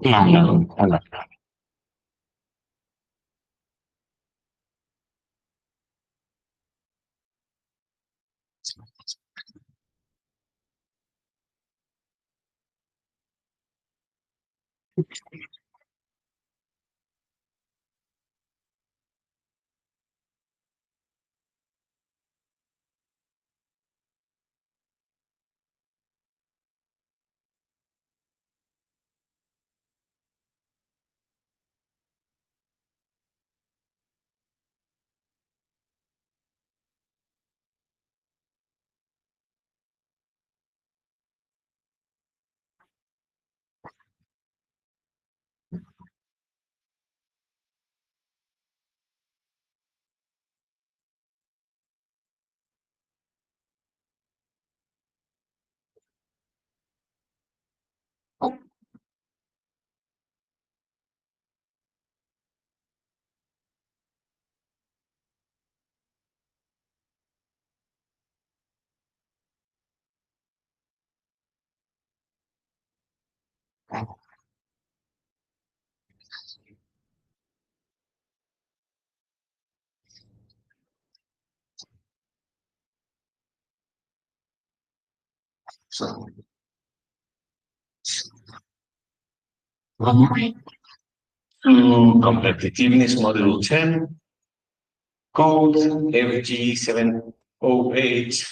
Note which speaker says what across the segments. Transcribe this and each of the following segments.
Speaker 1: No, no. So, to competitiveness model 10, code FG708.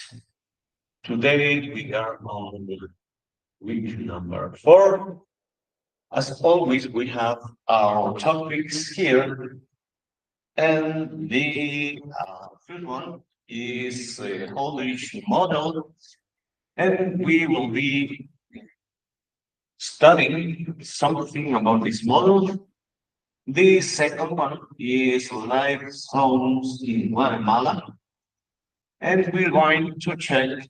Speaker 1: Today we are on week number 4. As always, we have our topics here, and the first one is a whole issue model, and we will be studying something about this model. The second one is live zones in Guatemala, and we're going to check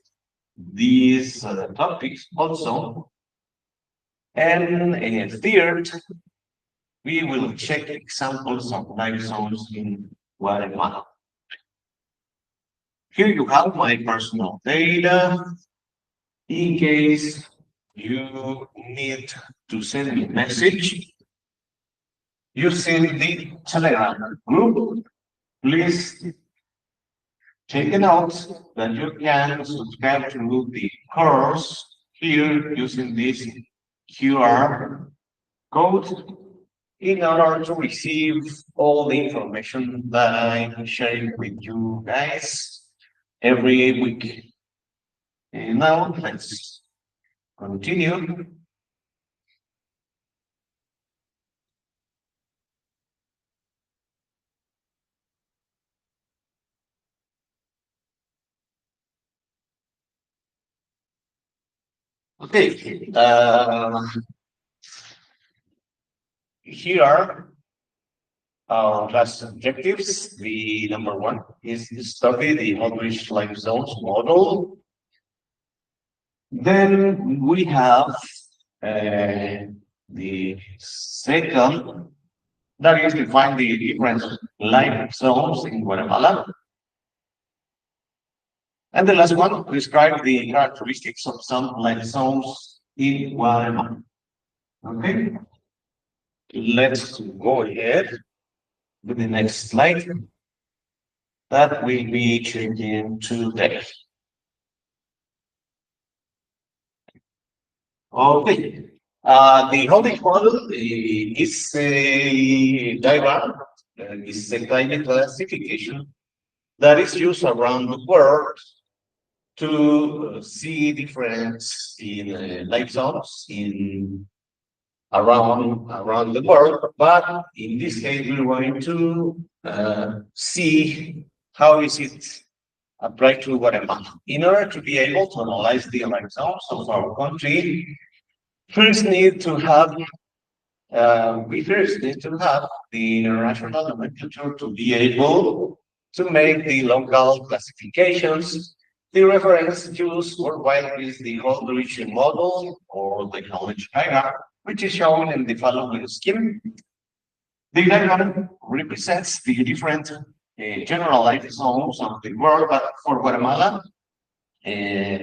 Speaker 1: these topics also. And third, we will check examples of live zones in Guatemala. Here you have my personal data. In case you need to send me a message using the Telegram group, please take a note that you can subscribe to the course here using this QR code in order to receive all the information that I'm sharing with you guys every week. And now let's continue. Okay, here are our last objectives. The number one is to study the Aldrich life zones model. Then we have the second, that is to find the different life zones in Guatemala. And the last one, describe the characteristics of some life zones in Guatemala. Okay, let's go ahead with the next slide that will be changing today. Okay. The holding model is a diagram, is a climate classification that is used around the world to see difference in life zones in around the world. But in this case, we're going to see how is it applied to Guatemala. In order to be able to analyze the life zones of our country, first need to have we first need to have the international nomenclature to be able to make the local classifications. The reference used worldwide is the whole region model or the knowledge diagram, which is shown in the following scheme. The diagram represents the different generalized zones of the world, but for Guatemala, uh,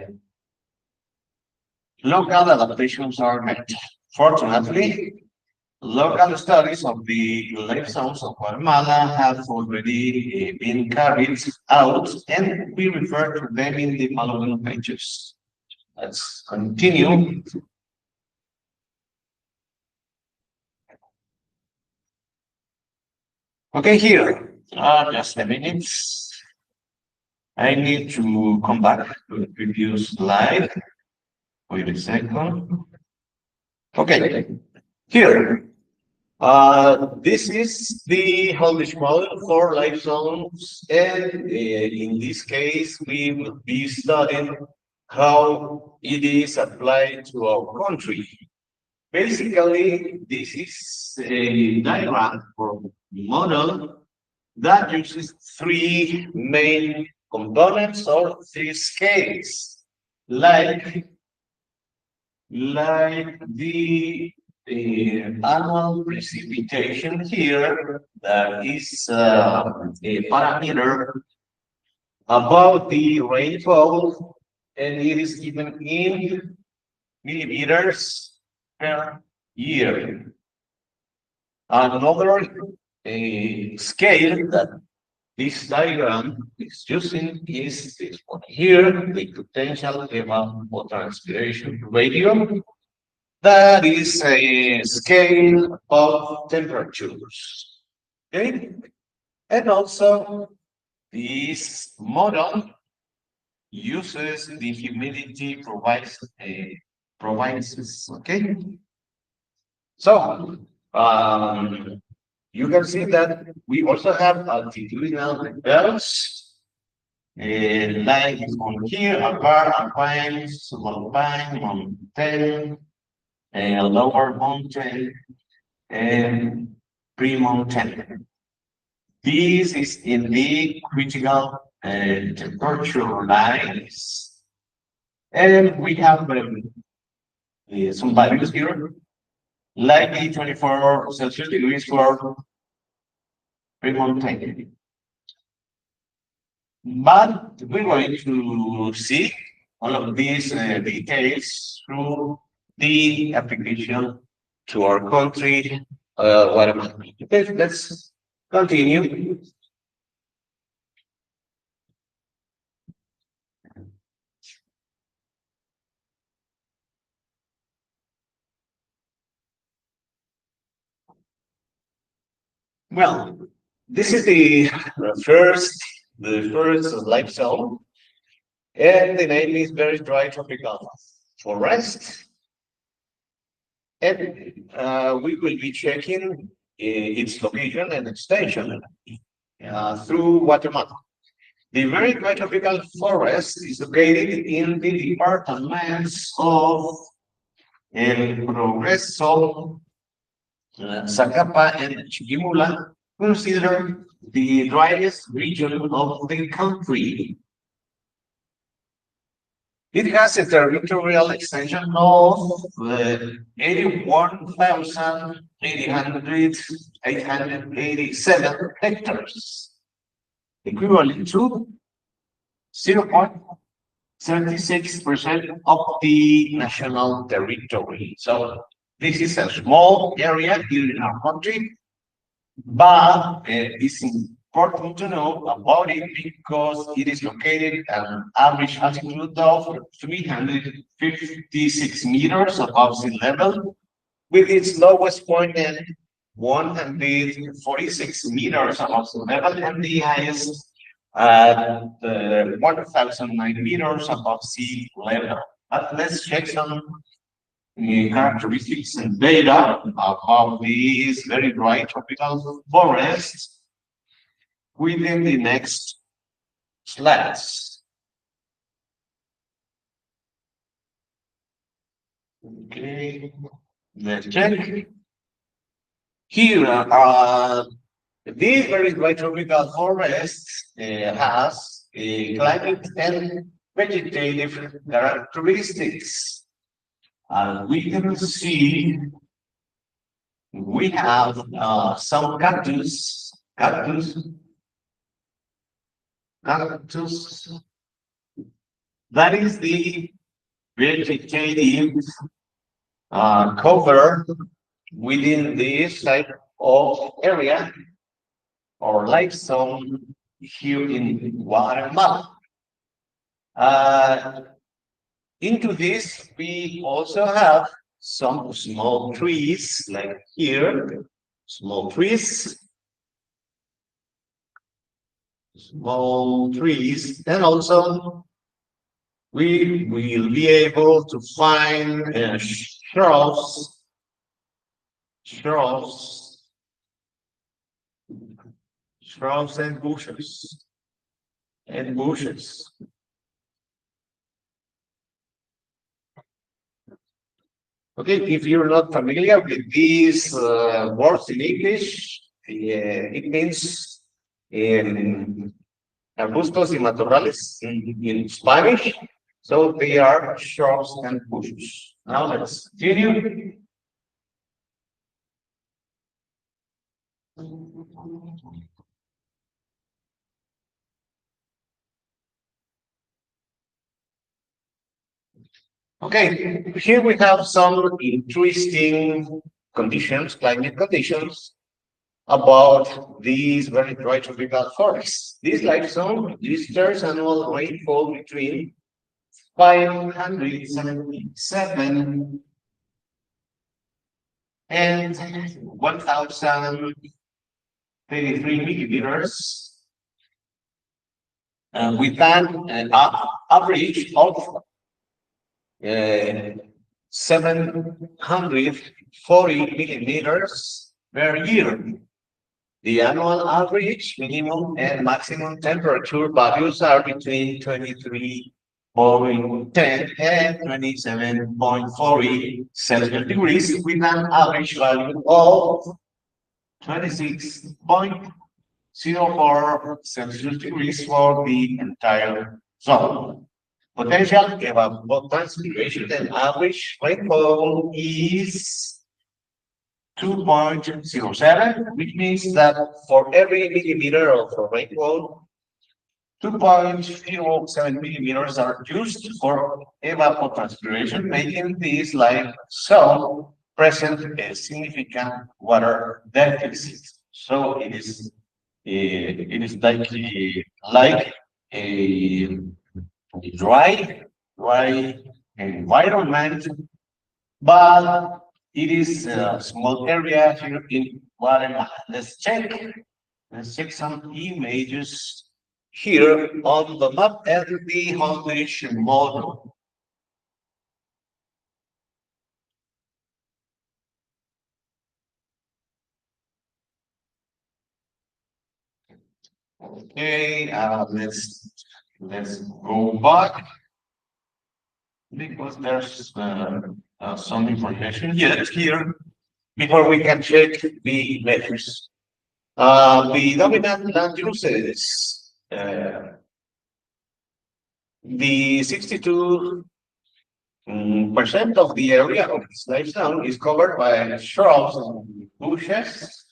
Speaker 1: local adaptations are met. Fortunately, Local studies of the life zones of Guatemala have already been carried out, and we refer to them in the following pages. Let's continue. Okay, here, just a minute. I need to come back to the previous slide. Wait a second. Okay, here. This is the Polish model for life zones, and in this case, we will be studying how it is applied to our country. Basically, this is a diagram or model that uses three main components or three scales, like the annual precipitation here, that is a parameter about the rainfall, and it is given in millimeters per year. Another scale that this diagram is using is this one here, the potential evapotranspiration ratio. That is a scale of temperatures. Okay? And also, this model uses the humidity provinces. Okay? So, you can see that we also have altitudinal belts, like on here, upper alpine, subalpine, mountain, lower mountain, and pre-mountain. This is in the critical temperature lines. And we have some values here, like the 24 Celsius degrees for pre-mountain. But we're going to see all of these details through the application to our country, Guatemala. Okay, let's continue. Well, this is the first life zone, and the name is very dry tropical forest. And we will be checking its location and extension through Guatemala. The very dry tropical forest is located in the departments of El Progreso, Zacapa, and Chiquimula, considered the driest region of the country. It has a territorial extension of 81,887 hectares, equivalent to 0.76% of the national territory. So this is a small area here in our country, but it's important to know about it because it is located at an average altitude of 356 meters above sea level, with its lowest point at 146 meters above sea level and the highest at 1,009 meters above sea level. But let's check some characteristics and data about these very dry tropical forests within the next slides. Okay, let's check. Here, these very dry tropical forests has climate and vegetative characteristics. We can see we have some cactus. That is the vegetative cover within this type of area or life zone here in Guatemala. Uh, Into this, we also have some small trees, like here, small trees, small trees, and also we will be able to find shrubs, shrubs, shrubs and bushes. Okay, if you're not familiar with these words in English, it means in arbustos y matorrales in Spanish. So they are shrubs and bushes. Now let's continue. Okay, here we have some interesting conditions, climate conditions about these very dry tropical forests. This life zone registers annual rainfall between 577 and 1,033 millimeters, with an average of 740 millimeters per year. The annual average minimum and maximum temperature values are between 23.10 and 27.40 Celsius degrees, with an average value of 26.04 Celsius degrees for the entire zone. Potential evapotranspiration and average rainfall is 2.07, which means that for every millimeter of rainfall, 2.07 millimeters are used for evapotranspiration, making this life zone present a significant water deficit. So it is likely like a dry, dry environment, but it is a small area here in Guatemala. Let's check some images here on the map and the Holdish model. Okay, let's go back because there's some information yet here before we can check the measures. The dominant land uses, the 62 percent of the area of this life zone is covered by shrubs and bushes,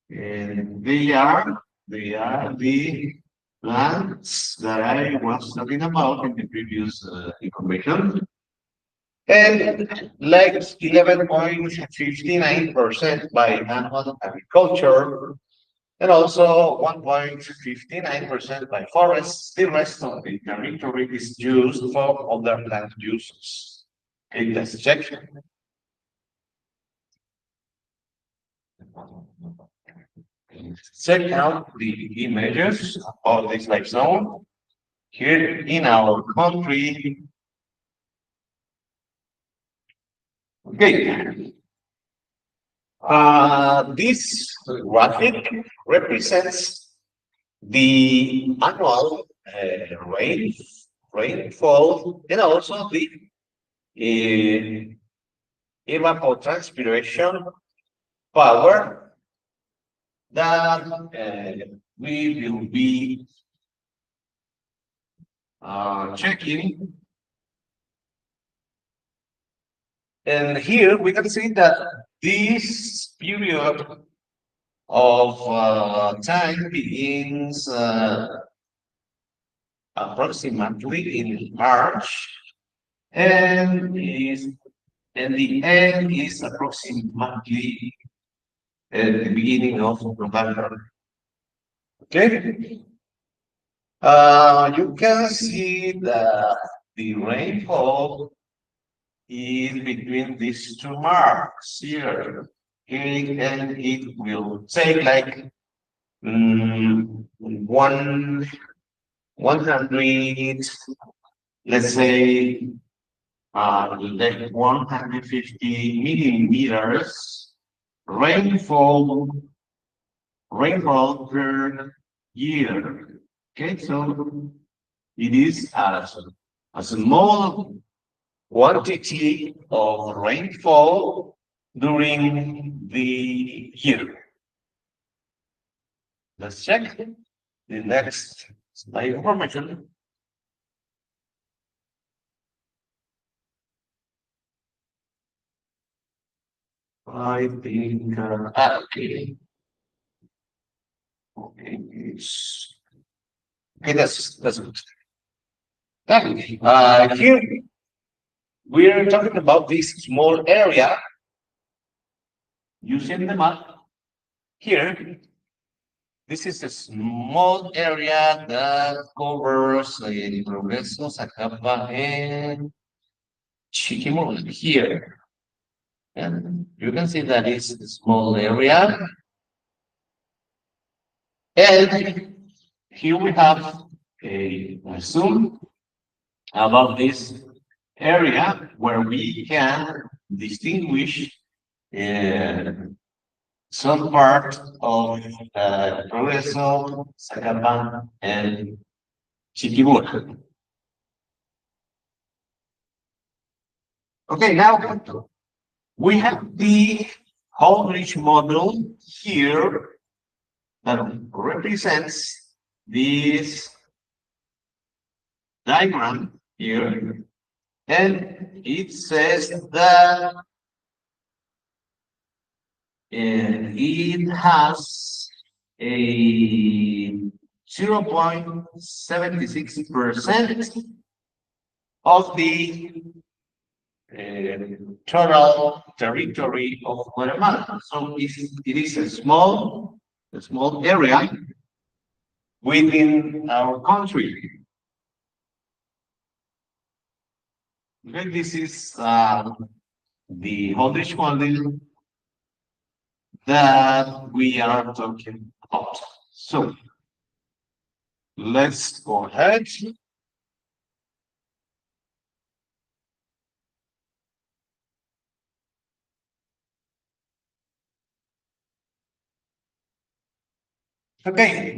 Speaker 1: and they are the plants that I was talking about in the previous information. And like 11.59% by animal agriculture, and also 1.59% by forests. The rest of the territory is used for other land uses. Okay, let's check. Check out the images of this life zone here in our country. Okay. This graphic represents the annual rainfall and also the uh, evapotranspiration power that we will be checking. And here we can see that this period of time begins approximately in March and is and the end is approximately at the beginning of November. Okay. You can see that the rainfall is between these two marks here. Okay, and it will take like one 100, let's say, like 150 millimeters rainfall rainfall per year. Okay, so it is a small quantity of rainfall during the year. Let's check the next slide information. I think, okay, okay, okay, that's good. Here we're talking about this small area using the map. Here, this is a small area that covers Progreso, Zacapa, and Chiquimula here. And you can see that it's a small area. And here we have a zoom about this area where we can distinguish uh, some part of Progreso, Zacapa, and Chiquimula. Okay, now we have the Holdridge model here that represents this diagram here, and it says that it has a 0.76% of the total territory of Guatemala. So it is a small area within our country. Okay, this is the Holdridge model that we are talking about. So let's go ahead. Okay,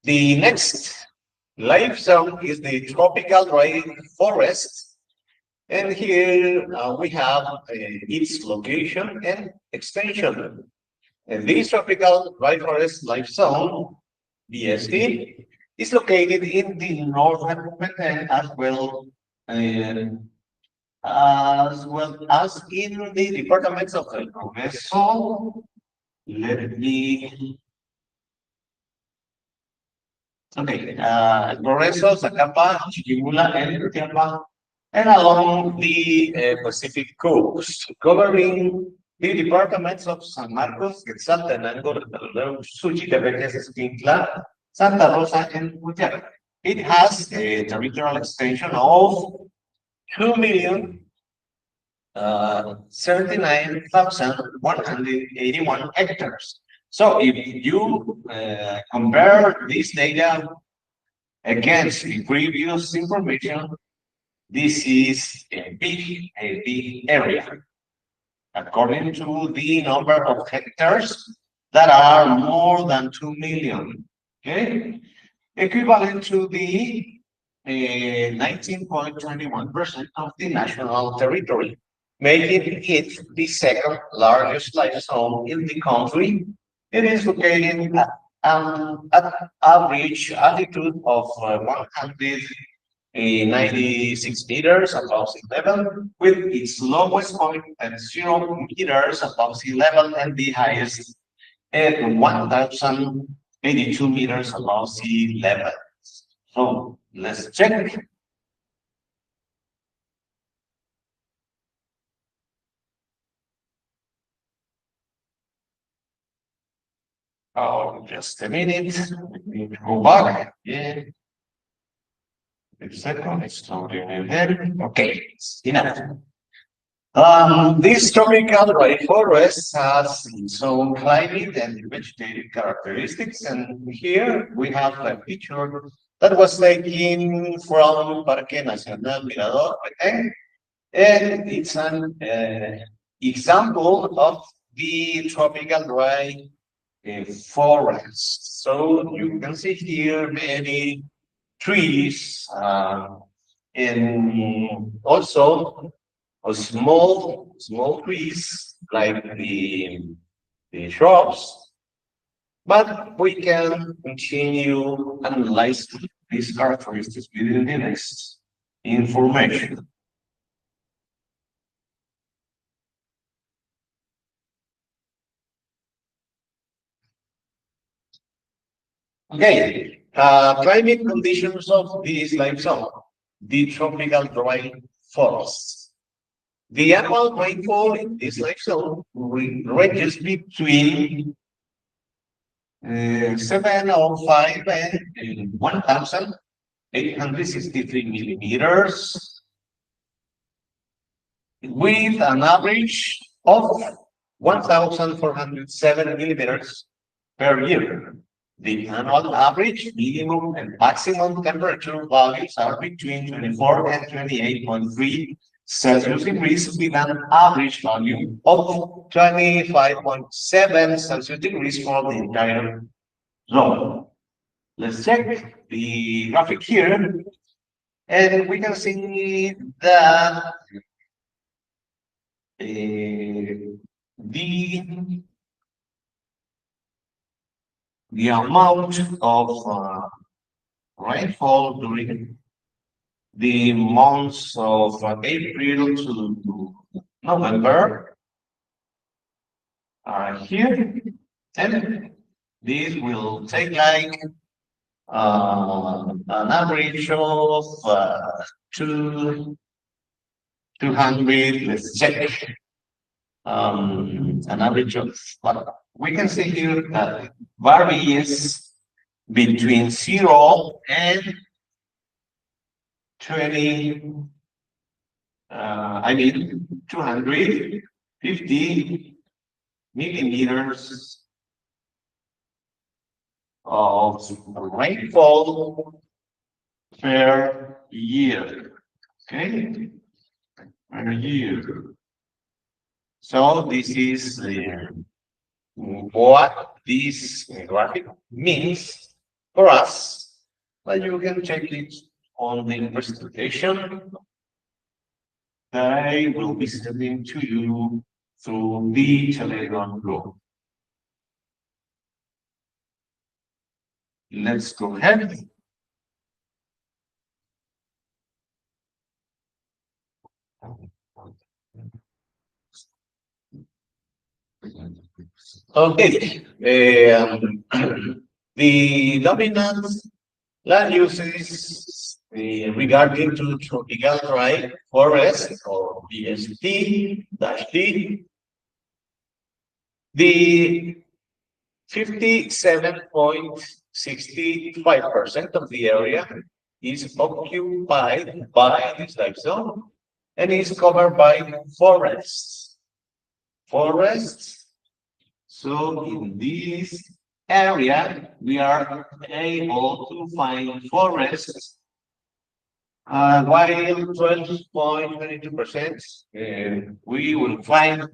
Speaker 1: the next life zone is the tropical rainforest. And here we have its location and extension. And this tropical rainforest life zone, BSD, is located in the northern Yucatan as well as in the departments of El Progreso. Let me. Okay, Progreso, Zacapa, Chiquimula, and Tiapa, and along the Pacific coast, covering the departments of San Marcos, Quetzaltenango, Suchitepeques, Esquintla, Santa Rosa, and Utiel. It has a territorial extension of 2 million 79,181 hectares. So if you compare this data against the previous information, this is a big area. According to the number of hectares that are more than 2 million, okay, equivalent to the 19.21% of the national territory, making it the second largest life zone in the country. It is located at average altitude of 196 meters above sea level, with its lowest point at 0 meters above sea level and the highest at 1,082 meters above sea level. So let's check. Oh, just a minute. Let me go back. Yeah. A second. It's loading there. Okay, it's enough. This tropical rainforest has its own climate and vegetative characteristics, and here we have a picture that was taken from Parque Nacional Mirador, Petén, and it's an example of the tropical forest. So you can see here many trees and also small trees like the shrubs, but we can continue analyzing these characteristics within the next information. Okay, climate conditions of this life zone, the tropical dry forests. The annual rainfall in this life zone ranges between 705 and 1,863 millimeters, with an average of 1,407 millimeters per year. The annual average, minimum, and maximum temperature values are between 24 and 28.3 Celsius degrees, with an average value of 25.7 Celsius degrees for the entire zone. Let's check the graphic here, and we can see that the amount of rainfall during the months of April to November are here, and this will take like an average of two 200. Let's check an average of what we can see here that varies between 0 and 20, I mean 250 millimeters of rainfall per year. Okay, per year. So this is what this graphic means for us, but you can check it on the presentation that I will be sending to you through the Telegram group. Let's go ahead. Okay, the dominant land uses regarding to tropical dry forest or BST-D, the 57.65% of the area is occupied by this life zone and is covered by forests. Forests. So in this area, we are able to find forests, while 12.22% we will find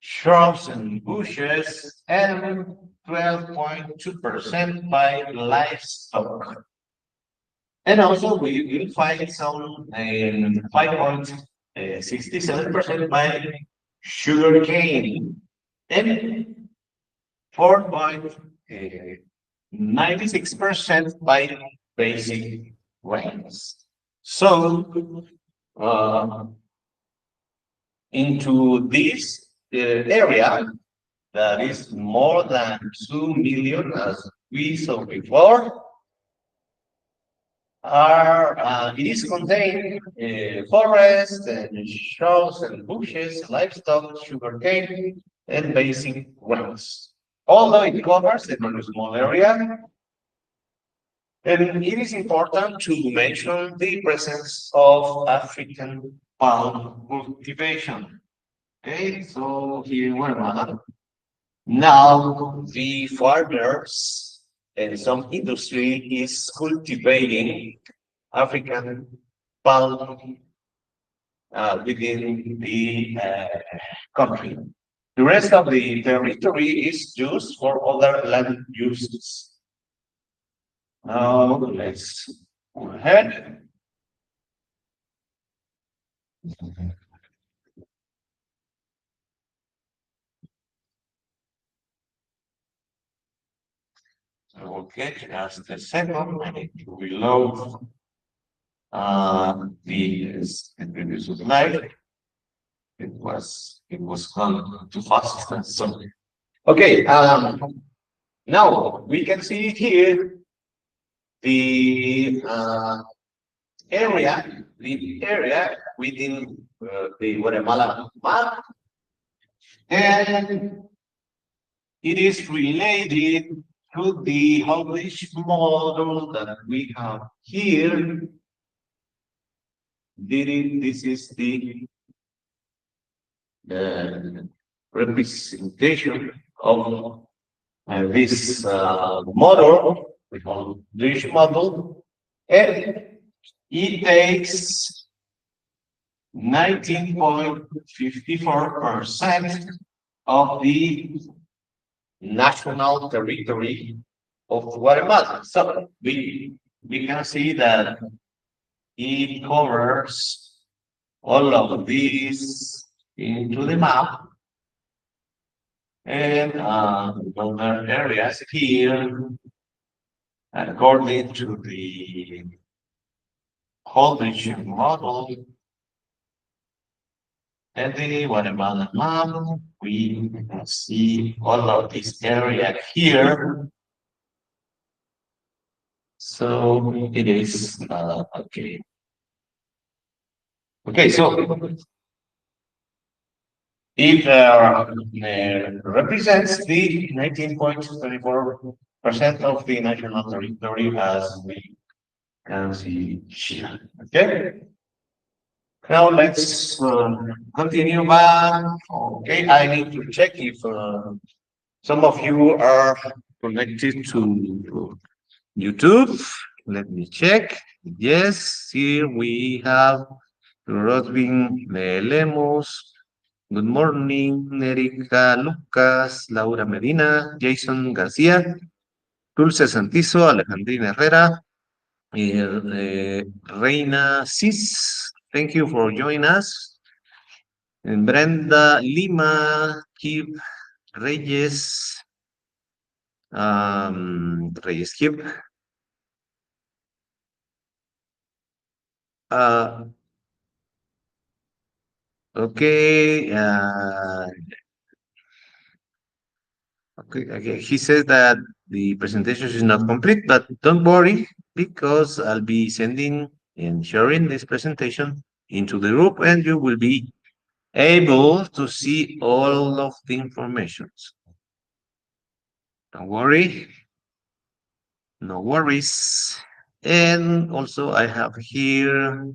Speaker 1: shrubs and bushes, and 12.2% by livestock. And also we will find some 5.67% by sugarcane and 4.96% by basic grains. So into this area that is more than 2 million, as we saw before, it is contained forests and shrubs and bushes, livestock, sugarcane, and basic grains. although it covers a very small area. And it is important to mention the presence of African palm cultivation. Okay, so here we are. Now the farmers and some industry is cultivating African palm within the country. The rest of the territory is used for other land uses. Now let's go ahead. Okay, just a second. I need to reload the previous slide. It was gone too fast. So okay, now we can see here the area within the Guatemala map, and it is related to the Polish model that we have here. This is the representation of this model, we call dish model, and it takes 19.54% of the national territory of Guatemala. So we can see that it covers all of these into the map, and other areas here according to the Polish model and the Guatemala map. We can see all of this area here. So it is okay. Okay, so it represents the 19.24% of the national territory as we can see here. Okay. Now let's continue back. Okay, I need to check if some of you are connected to YouTube. Let me check. Yes, here we have Rodvin Lemos. Good morning, Erika Lucas, Laura Medina, Jason García, Dulce Santizo, Alejandrina Herrera, Reina Cis. Thank you for joining us. And Brenda Lima, Kip Reyes, Reyes Kip. Okay. Okay. He says that the presentation is not complete, but don't worry because I'll be sending and sharing this presentation into the group, and you will be able to see all of the information. Don't worry. No worries. And also I have here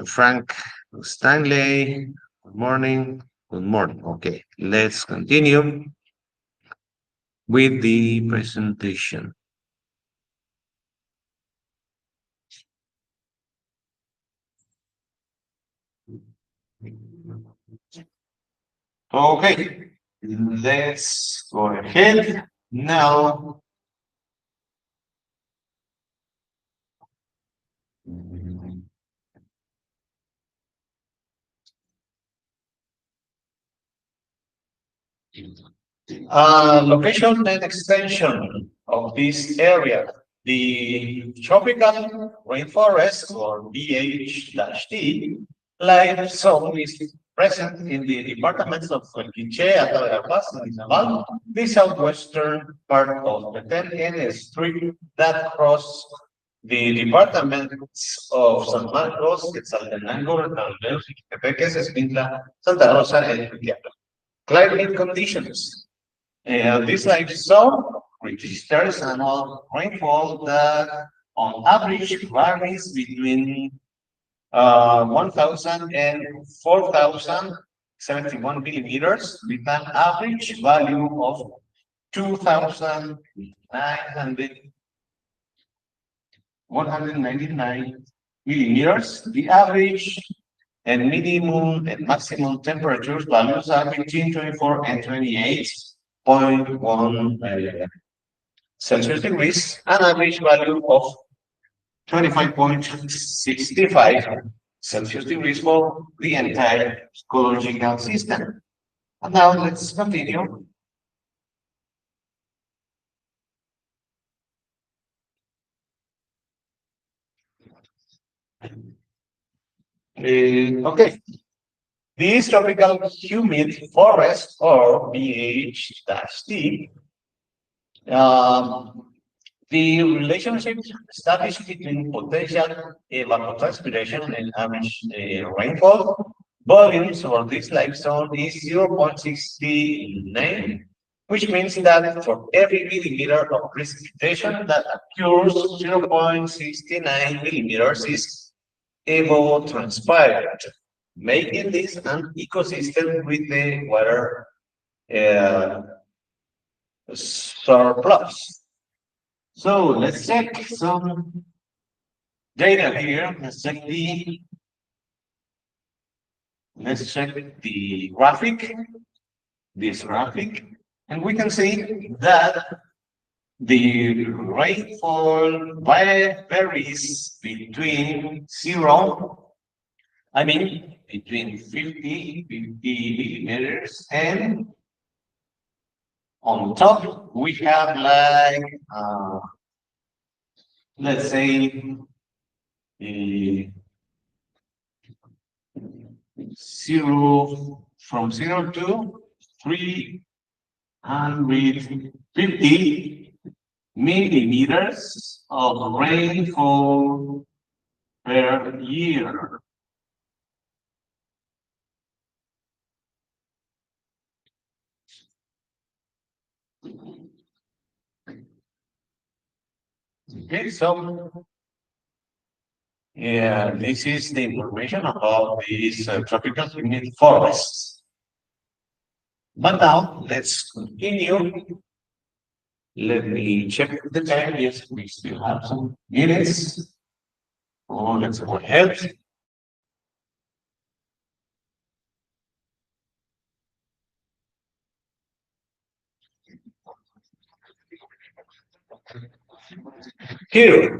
Speaker 1: Frank Stanley. Good morning. Good morning. Okay, let's continue with the presentation. Okay, let's go ahead now. Location and extension of this area. The tropical rainforest, or BH-T, life zone is present in the departments of Quiché, Atalayapas, and Izabal, the southwestern part of the 10N Street that cross the departments of San Marcos, Quetzaltenango, Retaldeos, Iquitepeques, Escuintla, Santa Rosa, and Quiquiapa. climate conditions. This life zone registers annual rainfall that on average varies between 1,000 and 4,071 millimeters, with an average value of 2,199 millimeters. The average and minimum and maximum temperatures values are between 24 and 28.1 Celsius degrees, an average value of 25.65 Celsius degrees for the entire ecological system. And now let's continue. Okay, this tropical humid forest, or BH-T, the relationship established between potential evapotranspiration and average rainfall volumes for this life zone is 0.69, which means that for every millimeter of precipitation that occurs, 0.69 millimeters is evapotranspired, making this an ecosystem with the water uh, surplus. So let's check some data here. Let's check the graphic, this graphic, and we can see that the rainfall varies between zero, I mean between 50 millimeters, and on top we have like let's say uh, zero, from 0 to 350 millimeters of rainfall per year. Okay, so yeah, this is the information about these tropical humid forests. But now let's continue. Let me check the time. Yes, we still have some minutes. Oh, let's go ahead. Here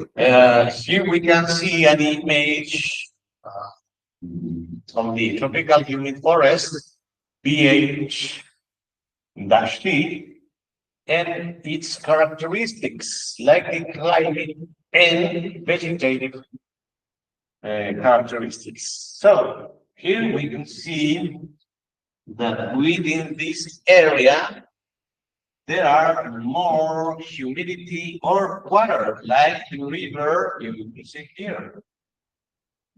Speaker 1: we can see an image of the tropical humid forest, BH-T, and its characteristics, like the climate and vegetative characteristics. So here we can see that within this area, there are more humidity or water, like the river you can see here.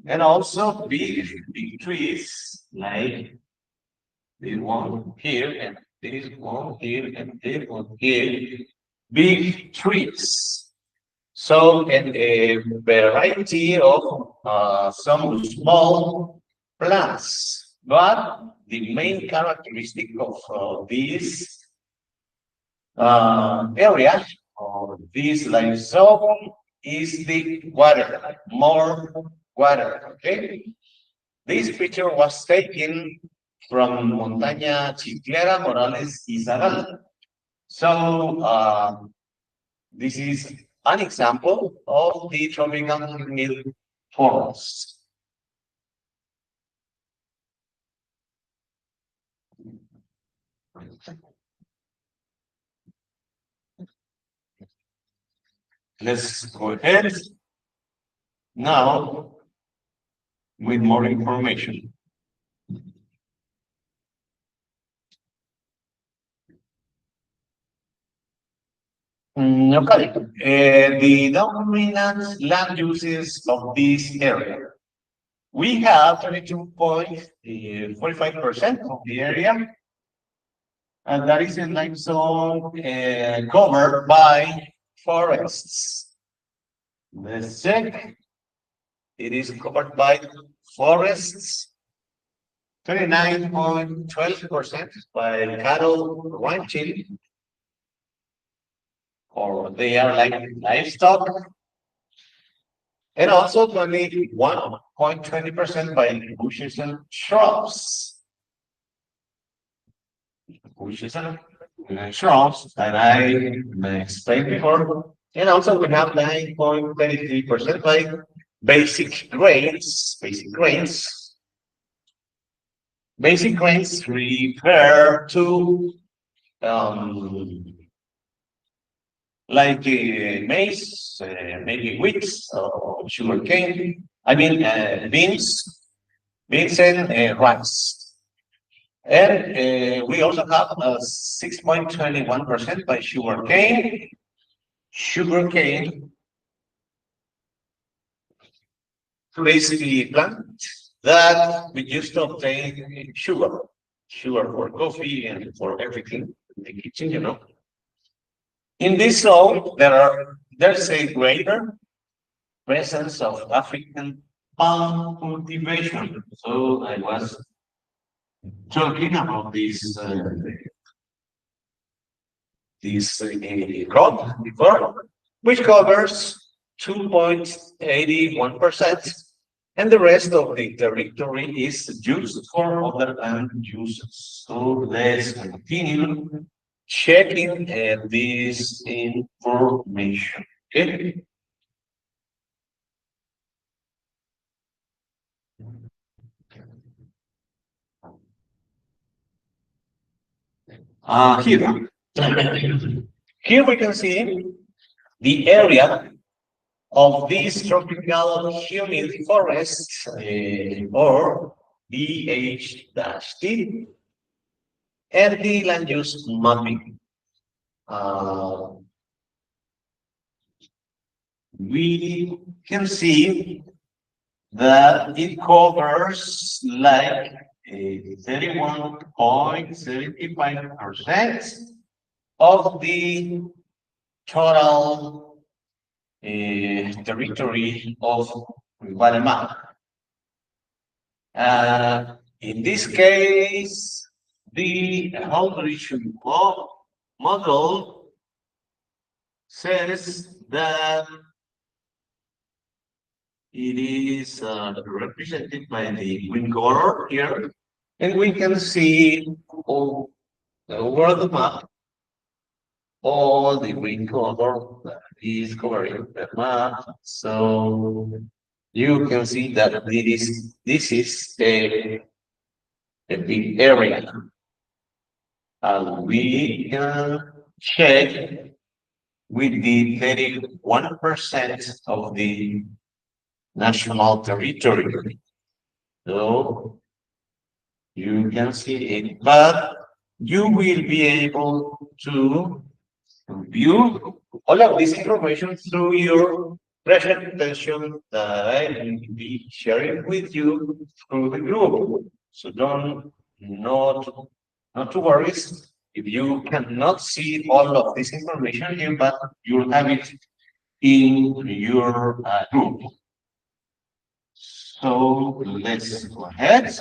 Speaker 1: And also big trees, like this one here, and this one here, and this one here. Big trees. So, and a variety of some small plants. But the main characteristic of this area, or this life zone, is the water, more water. Okay, this picture was taken from Montaña Chiclera, Morales, y Zagal. So this is an example of the tropical humid forest. Let's go ahead now with more information. Okay, the dominant land uses of this area. We have 22.45% of the area and that is a limestone covered by forests. Let's check. It is covered by forests, 29.12% by cattle ranching, or they are like livestock, and also 21.20% by bushes and shrubs. Bushes and shrubs that I explained before. And also we have 9.23% by basic grains. Basic grains refer to um, like maize, maybe wheat or sugarcane. I mean beans and rice. And we also have 6.21% by sugarcane. Sugarcane is the plant that we used to obtain sugar. Sugar for coffee and for everything in the kitchen, you know. In this zone, there's a greater presence of African palm cultivation. So I was talking about this crop before, which covers 2.81%, and the rest of the territory is used for other land uses. So let's continue checking this information. Okay. Here, here we can see the area of these tropical humid forests, or DH-T, and the land use mapping. Uh, we can see that it covers like 31.75% of the total territory of Guatemala. In this case, the algorithm model says that it is represented by the green color here, and we can see all over the map all the green color that is covering the map. So you can see that this is a big area. And we can check with the 31% of the national territory. So you can see it, but you will be able to view all of this information through your presentation that I will be sharing with you through the group. So don't not not to worry if you cannot see all of this information here, but you'll have it in your group. So let's go ahead.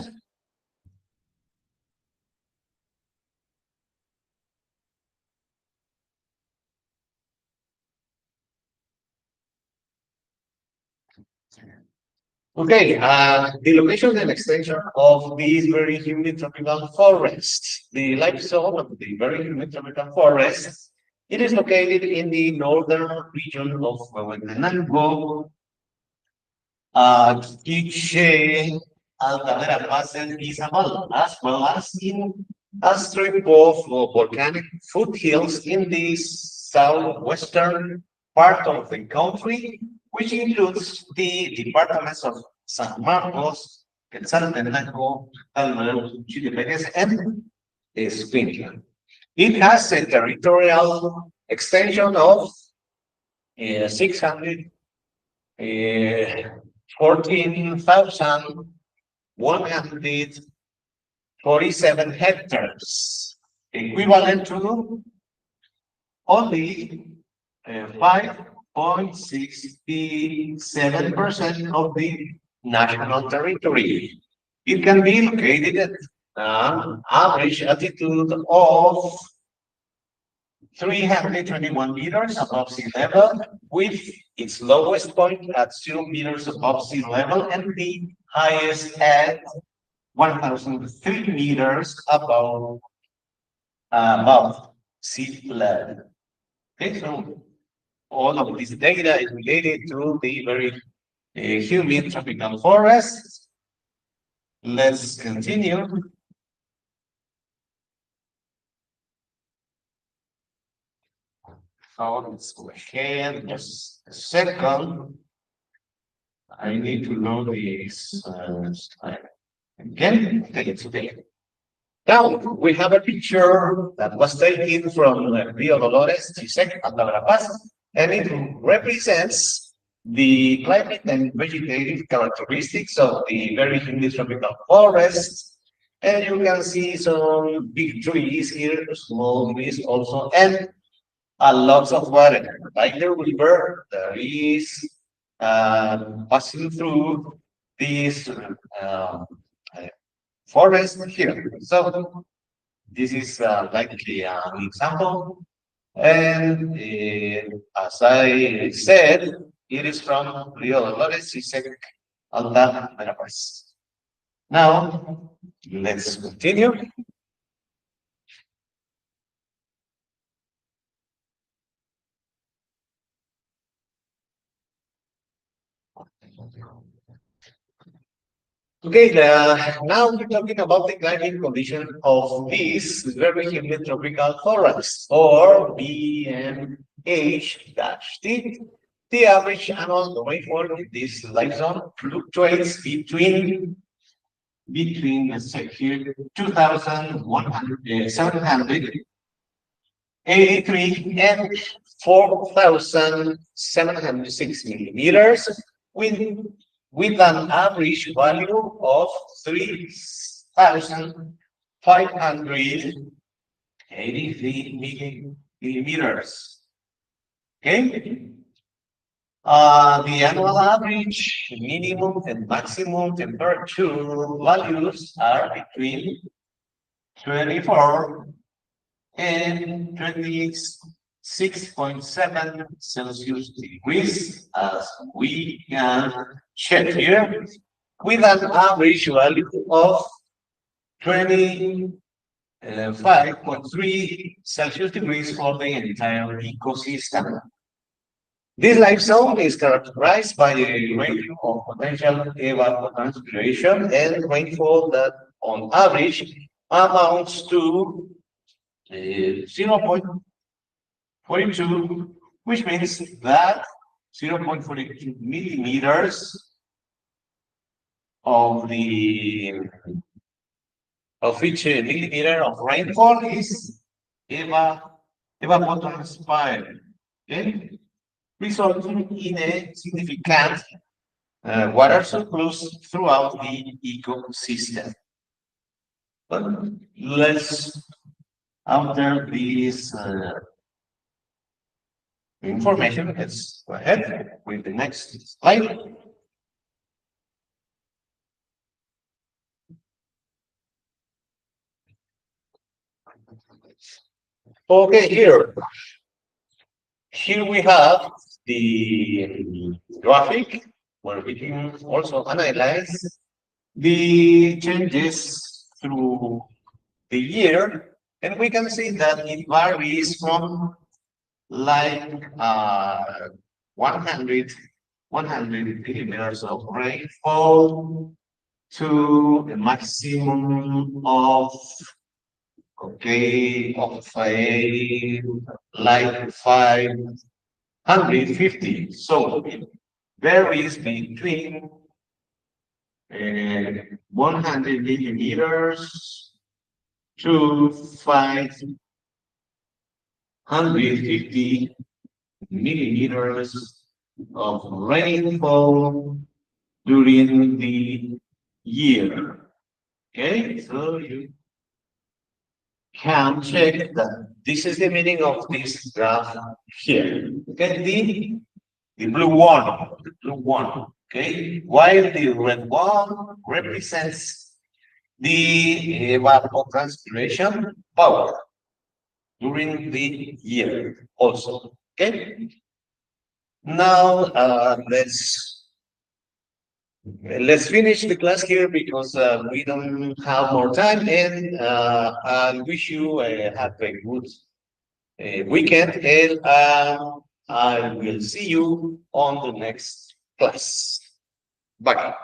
Speaker 1: Okay, the location and extension of these very humid tropical forests. The life zone of the very humid tropical forest. It is located in the northern region of Huehuetenango, Quiche, Altamira Pass, and Izabal, as well as in a strip of volcanic foothills in the southwestern part of the country, which includes the departments of San Marcos, Quetzaltenango, Chiripeques, and Escuintla. It has a territorial extension of 600 14,147 hectares. equivalent to only 5.67% of the national territory. It can be located at an average altitude of 321 meters above sea level, with its lowest point at 0 meters above sea level and the highest at 1,003 meters above sea level. Okay, so all of this data is related to the very humid tropical forest. Let's continue. So let's go ahead. Just a second. I need to load this slide again. Okay, it's okay. Now we have a picture that was taken from Rio Dolores, Chisec, and La Paz, and it represents the climate and vegetative characteristics of the very humid tropical forest. And you can see some big trees here, small trees also, and a lot of water. Like the river, there is passing through this uh, forest here. So this is likely an example. And as I said, it is from Rio Dolores, Isaac, Alta, Veracruz. Now, let's continue. Okay, now we're talking about the climate condition of this very humid tropical forest, or BMH-T. The average annual rainfall in this life zone fluctuates between let's say here 2,100, 783 and 4,706 millimeters, with an average value of 3,583 millimeters. Okay. The annual average, minimum and maximum temperature values are between 24 and 26.7 Celsius degrees, as we can check here, with an average value of 25.3 Celsius degrees for the entire ecosystem. This life zone is characterized by a range of potential evapotranspiration and rainfall that, on average, amounts to 0.42, which means that 0.42 millimeters of each millimeter of rainfall is evapotranspired, okay? Resulting in a significant water surplus throughout the ecosystem. But let's, after this information, let's go ahead with the next slide. Okay, here we have the graphic where we can also analyze the changes through the year, and we can see that it varies from like 100 millimeters of rainfall to a maximum of like 550. So it varies between 100 millimeters to 550 millimeters of rainfall during the year. Okay, so you can check that this is the meaning of this graph here. Okay, the blue one, the blue one. Okay, while the red one represents the evapotranspiration power during the year also. Okay, now let's finish the class here because we don't have more time, and I wish you have a good weekend, and I will see you on the next class. Bye.